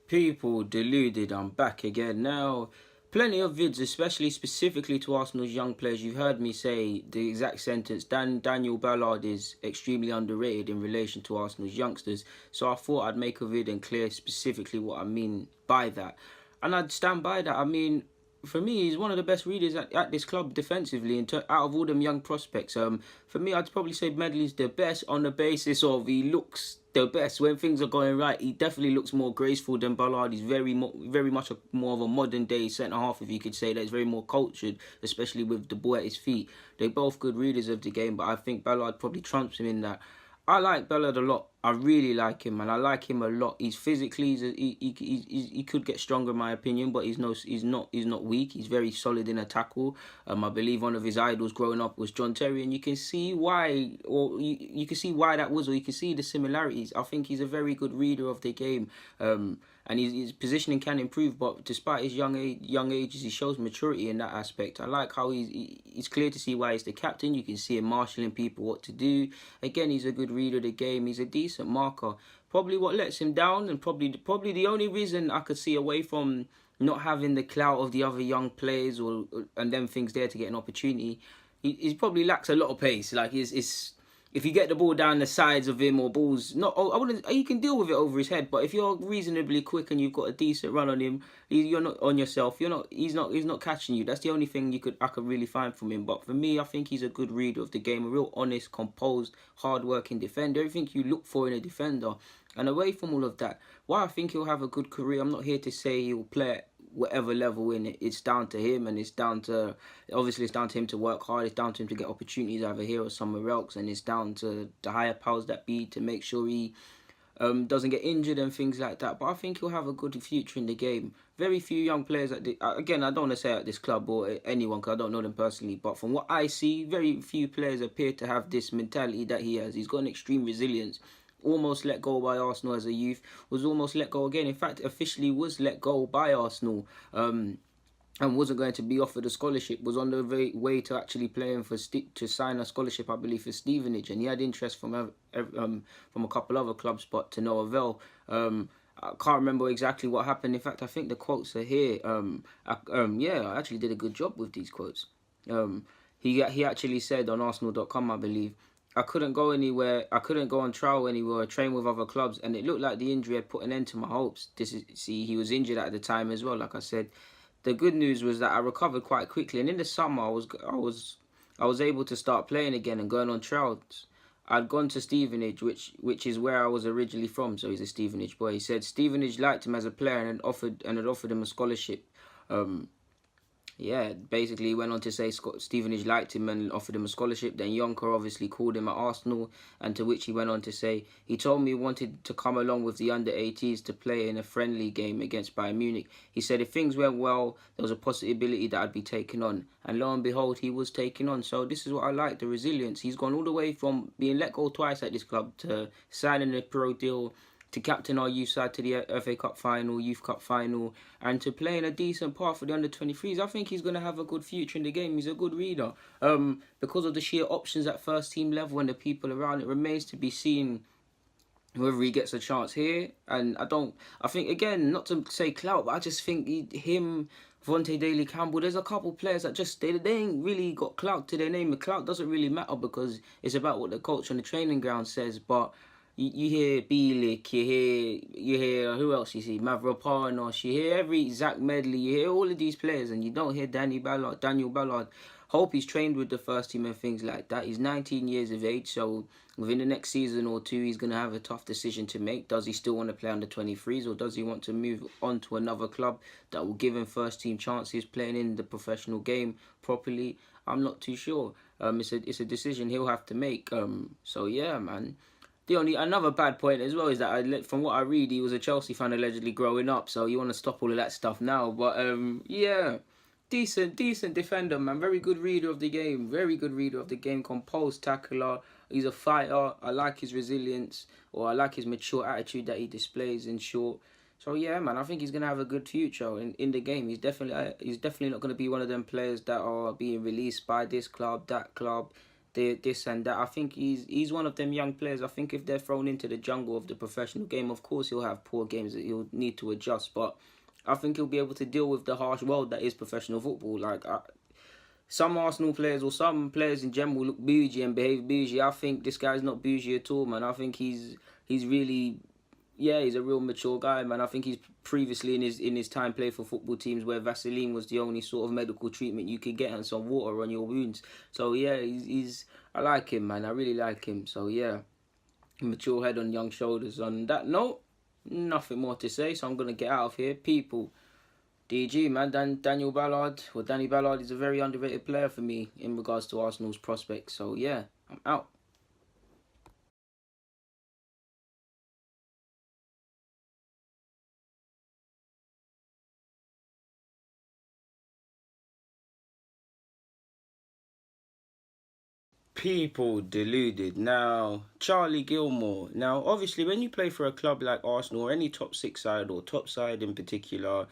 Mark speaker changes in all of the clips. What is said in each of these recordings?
Speaker 1: People deluded, I'm back again now. Plenty of vids, especially specifically to Arsenal's young players. You've heard me say the exact sentence. Daniel Ballard is extremely underrated in relation to Arsenal's youngsters. So I thought I'd make a vid and clear specifically what I mean by that. And I'd stand by that. I mean, for me, he's one of the best readers at this club defensively. Out of all them young prospects, for me, I'd probably say Medley's the best on the basis of he looks the best when things are going right. He definitely looks more graceful than Ballard. He's very much more of a modern day centre half, if you could say that. He's very more cultured, especially with the ball at his feet. They're both good readers of the game, but I think Ballard probably trumps him in that. I like Ballard a lot. I really like him, man. I like him a lot. He's physically, he could get stronger, in my opinion, but he's not weak. He's very solid in a tackle. I believe one of his idols growing up was John Terry, and you can see why, or you can see why that was, or you can see the similarities. I think he's a very good reader of the game. And his positioning can improve, but despite his young ages, he shows maturity in that aspect. I like how it's clear to see why he's the captain. You can see him marshalling people what to do. Again, he's a good reader of the game. He's a decent marker. Probably what lets him down, and probably the only reason I could see away from not having the clout of the other young players and them things there to get an opportunity, he probably lacks a lot of pace. Like it's if you get the ball down the sides of him or balls, not I wouldn't. He can deal with it over his head, but if you're reasonably quick and you've got a decent run on him, you're not on yourself. He's not catching you. That's the only thing I could really find from him. But for me, I think he's a good reader of the game, a real honest, composed, hard-working defender. Everything you look for in a defender. And away from all of that, why I think he'll have a good career, I'm not here to say he'll play at whatever level in it. It's down to him, and it's down to him to work hard. It's down to him to get opportunities either here or somewhere else, and it's down to the higher powers that be to make sure he doesn't get injured and things like that. But I think he'll have a good future in the game. Very few young players again, I don't want to say at this club or anyone because I don't know them personally, but from what I see, very few players appear to have this mentality that he has. He's got an extreme resilience. Almost let go by Arsenal as a youth, was almost let go again. In fact, officially was let go by Arsenal, and wasn't going to be offered a scholarship. Was on the way to actually playing to sign a scholarship, I believe, for Stevenage, and he had interest from a couple other clubs, but to no avail. I can't remember exactly what happened. In fact, I think the quotes are here. I actually did a good job with these quotes. He actually said on Arsenal.com, I believe, I couldn't go anywhere. I couldn't go on trial anywhere or train with other clubs, and it looked like the injury had put an end to my hopes. He was injured at the time as well. Like I said, the good news was that I recovered quite quickly, and in the summer I was able to start playing again and going on trials. I'd gone to Stevenage, which is where I was originally from, so he's a Stevenage boy. He said Stevenage liked him as a player and had offered him a scholarship. Basically he went on to say Stevenage liked him and offered him a scholarship. Then Jonker obviously called him at Arsenal, and to which he went on to say, he told me he wanted to come along with the under-18s to play in a friendly game against Bayern Munich. He said if things went well, there was a possibility that I'd be taken on. And lo and behold, he was taken on. So this is what I like, the resilience. He's gone all the way from being let go twice at this club to signing a pro deal, to captain our youth side to the FA Cup final, Youth Cup final, and to playing a decent part for the under-23s. I think he's going to have a good future in the game. He's a good reader. Because of the sheer options at first team level and the people around, it remains to be seen whether he gets a chance here. And I think, again, not to say clout, but I just think Vontae Daly-Campbell, there's a couple players that just, they ain't really got clout to their name. The clout doesn't really matter because it's about what the coach on the training ground says, but you hear Bielik, you hear who else you see, Mavropanos, you hear Zach Medley, you hear all of these players, and you don't hear Daniel Ballard. Hope he's trained with the first team and things like that. He's 19 years of age, so within the next season or two, he's going to have a tough decision to make. Does he still want to play under 23s, or does he want to move on to another club that will give him first team chances playing in the professional game properly? I'm not too sure. It's a decision he'll have to make. So yeah, man. Another bad point as well is that from what I read, he was a Chelsea fan allegedly growing up, so you want to stop all of that stuff now. But decent defender, man. Very good reader of the game. Composed tackler. He's a fighter. I like his resilience, or I like his mature attitude that he displays. In short, so yeah, man. I think he's gonna have a good future in the game. He's definitely not gonna be one of them players that are being released by this club, that club. this and that. I think he's one of them young players. I think if they're thrown into the jungle of the professional game, of course he'll have poor games that he'll need to adjust, but I think he'll be able to deal with the harsh world that is professional football. Like, some Arsenal players or some players in general look bougie and behave bougie. I think this guy's not bougie at all, man. I think he's really, yeah, he's a real mature guy, man. I think he's previously in his time played for football teams where Vaseline was the only sort of medical treatment you could get and some water on your wounds. So yeah, he's I like him, man. I really like him. So yeah, mature head on young shoulders. On that note, nothing more to say. So I'm gonna get out of here, people. DG, man, Daniel Ballard, well, Danny Ballard is a very underrated player for me in regards to Arsenal's prospects. So, yeah, I'm out. People deluded. Now, Charlie Gilmour. Now, obviously, when you play for a club like Arsenal or any top six side or top side in particular,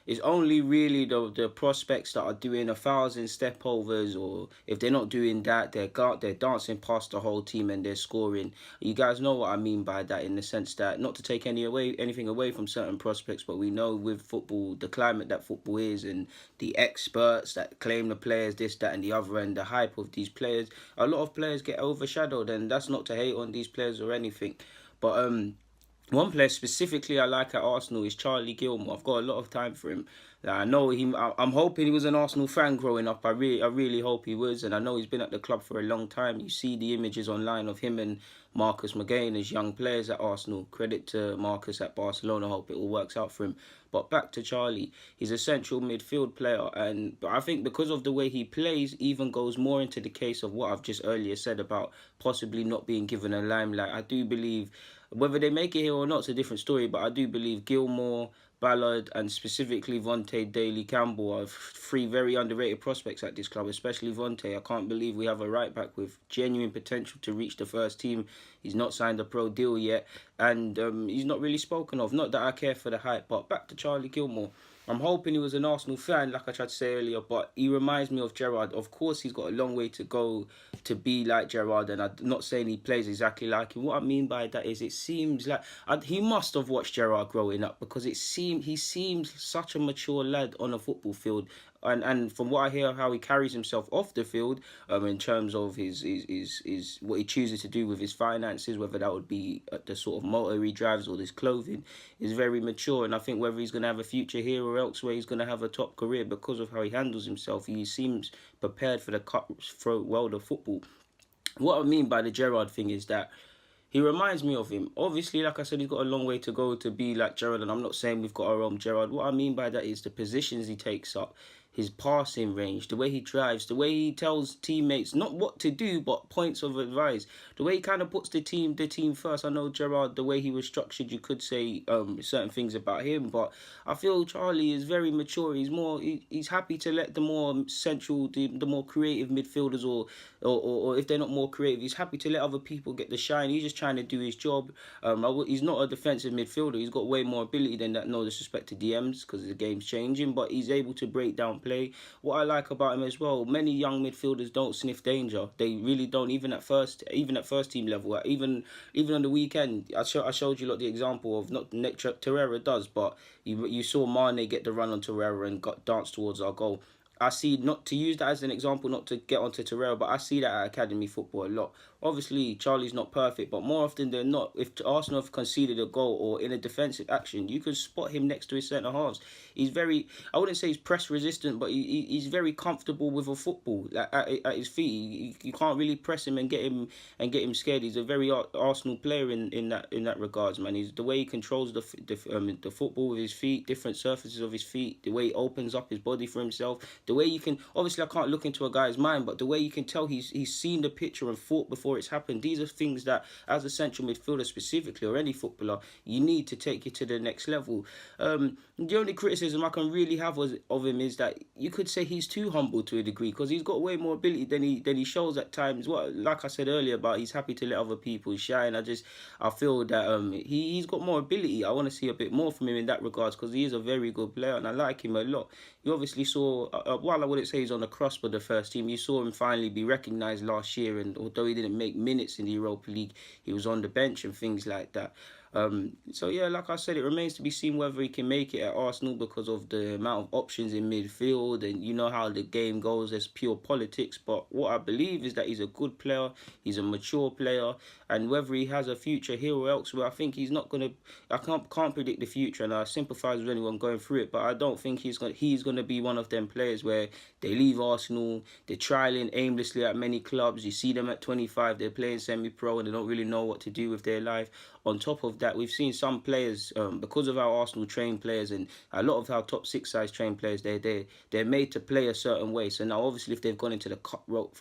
Speaker 1: it's only really the prospects that are doing 1,000 step overs, or if they're not doing that, they're dancing past the whole team and they're scoring. You guys know what I mean by that, in the sense that, not to take anything away from certain prospects, but we know with football, the climate that football is, and the experts that claim the players, this, that, and the other, and the hype of these players, a lot of players get overshadowed, and that's not to hate on these players or anything, but one player specifically I like at Arsenal is Charlie Gilmour. I've got a lot of time for him. I know him. I'm hoping he was an Arsenal fan growing up. I really hope he was, and I know he's been at the club for a long time. You see the images online of him and Marcus McGain as young players at Arsenal. Credit to Marcus at Barcelona. Hope it all works out for him. But back to Charlie, he's a central midfield player, and I think because of the way he plays, even goes more into the case of what I've just earlier said about possibly not being given a limelight. I do believe, whether they make it here or not, it's a different story, but I do believe Gilmour, Ballard, and specifically Vontae Daly-Campbell are three very underrated prospects at this club, especially Vontae. I can't believe we have a right-back with genuine potential to reach the first team. He's not signed a pro deal yet, and he's not really spoken of. Not that I care for the hype, but back to Charlie Gilmour. I'm hoping he was an Arsenal fan, like I tried to say earlier, but he reminds me of Gerrard. Of course, he's got a long way to go to be like Gerrard, and I'm not saying he plays exactly like him. What I mean by that is, it seems like he must have watched Gerrard growing up, because he seems such a mature lad on a football field. And from what I hear, how he carries himself off the field, in terms of his what he chooses to do with his finances, whether that would be the sort of motor he drives or his clothing, is very mature. And I think whether he's going to have a future here or elsewhere, he's going to have a top career because of how he handles himself. He seems prepared for the cutthroat world of football. What I mean by the Gerrard thing is that he reminds me of him. Obviously, like I said, he's got a long way to go to be like Gerrard, and I'm not saying we've got our own Gerrard. What I mean by that is the positions he takes up, his passing range, the way he drives, the way he tells teammates not what to do, but points of advice, the way he kind of puts the team first. I know Gerrard, the way he was structured, you could say certain things about him, but I feel Charlie is very mature. He's happy to let the more central, the more creative midfielders, or if they're not more creative, he's happy to let other people get the shine. He's just trying to do his job. He's not a defensive midfielder. He's got way more ability than that. No disrespect to DMs, because the game's changing, but he's able to break down play. What I like about him as well, many young midfielders don't sniff danger. They really don't, even at first team level. Even on the weekend, I showed you the example of, not Torreira does, but you saw Mane get the run on Torreira and got danced towards our goal. I see, not to use that as an example, not to get onto Torreira, but I see that at academy football a lot. Obviously, Charlie's not perfect, but more often than not, if Arsenal have conceded a goal or in a defensive action, you can spot him next to his centre-halves. He's very, I wouldn't say he's press-resistant, but he's very comfortable with a football at his feet. You can't really press him and get him scared. He's a very Arsenal player in that regards, man. He's the way he controls the football with his feet, different surfaces of his feet, the way he opens up his body for himself, the way you can, obviously I can't look into a guy's mind, but the way you can tell he's seen the picture and thought before before it's happened. These are things that, as a central midfielder specifically, or any footballer, you need to take it to the next level. The only criticism I can really have of him is that you could say he's too humble to a degree, because he's got way more ability than he shows at times. Like I said earlier about he's happy to let other people shine. I feel that he's got more ability. I want to see a bit more from him in that regards, because he is a very good player and I like him a lot. You obviously saw, while I wouldn't say he's on the cusp of the first team, you saw him finally be recognised last year, and although he didn't make minutes in the Europa League, he was on the bench and things like that. So yeah, like I said, it remains to be seen whether he can make it at Arsenal because of the amount of options in midfield, and you know how the game goes, there's pure politics. But what I believe is that he's a good player, he's a mature player, and whether he has a future here or elsewhere, I think he's not gonna. I can't predict the future, and I sympathise with anyone going through it. But I don't think he's gonna be one of them players where they leave Arsenal, they're trialing aimlessly at many clubs. You see them at 25, they're playing semi-pro and they don't really know what to do with their life. On top of that, we've seen some players, because of how Arsenal train players and a lot of how top six size train players, they're made to play a certain way. So now, obviously, if they've gone into the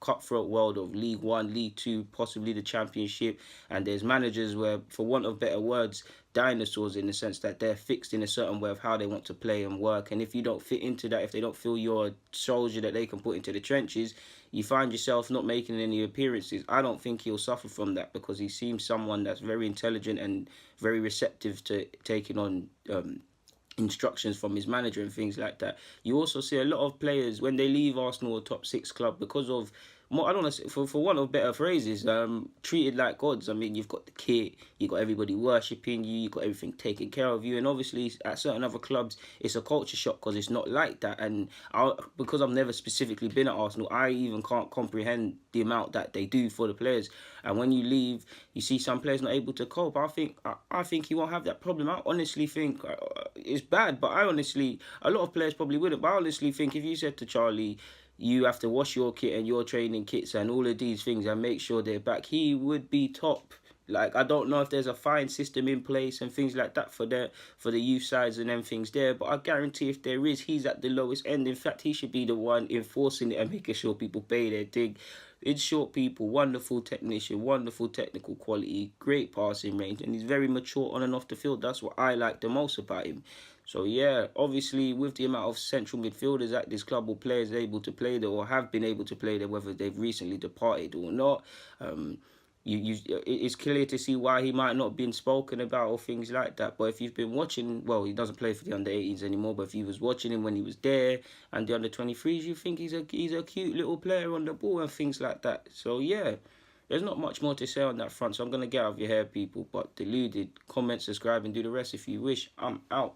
Speaker 1: cutthroat world of League One, League Two, possibly the Championship, and there's managers where, for want of better words, dinosaurs, in the sense that they're fixed in a certain way of how they want to play and work. And if you don't fit into that, if they don't feel you're a soldier that they can put into the trenches, you find yourself not making any appearances. I don't think he'll suffer from that, because he seems someone that's very intelligent and very receptive to taking on instructions from his manager and things like that. You also see a lot of players, when they leave Arsenal or top six club, because of more, I don't want to say, for want of better phrases, treated like gods. I mean, you've got the kit, you've got everybody worshipping you, you've got everything taken care of you, and obviously at certain other clubs, it's a culture shock because it's not like that. And because I've never specifically been at Arsenal, I even can't comprehend the amount that they do for the players. And when you leave, you see some players not able to cope. I think he won't have that problem. I honestly think it's bad, but a lot of players probably wouldn't. But I honestly think if you said to Charlie, you have to wash your kit and your training kits and all of these things and make sure they're back, he would be top. Like, I don't know if there's a fine system in place and things like that for the youth sides and them things there, but I guarantee if there is, he's at the lowest end. In fact, he should be the one enforcing it and making sure people pay their thing. In short, people, wonderful technician, wonderful technical quality, great passing range, and he's very mature on and off the field. That's what I like the most about him. So yeah, obviously with the amount of central midfielders at this club or players able to play there or have been able to play there, whether they've recently departed or not, it's clear to see why he might not have been spoken about or things like that. But if you've been watching, well, he doesn't play for the under-18s anymore, but if you was watching him when he was there and the under-23s, you think he's a cute little player on the ball and things like that. So yeah, there's not much more to say on that front, so I'm going to get out of your hair, people. But deluded, comment, subscribe, and do the rest if you wish. I'm out.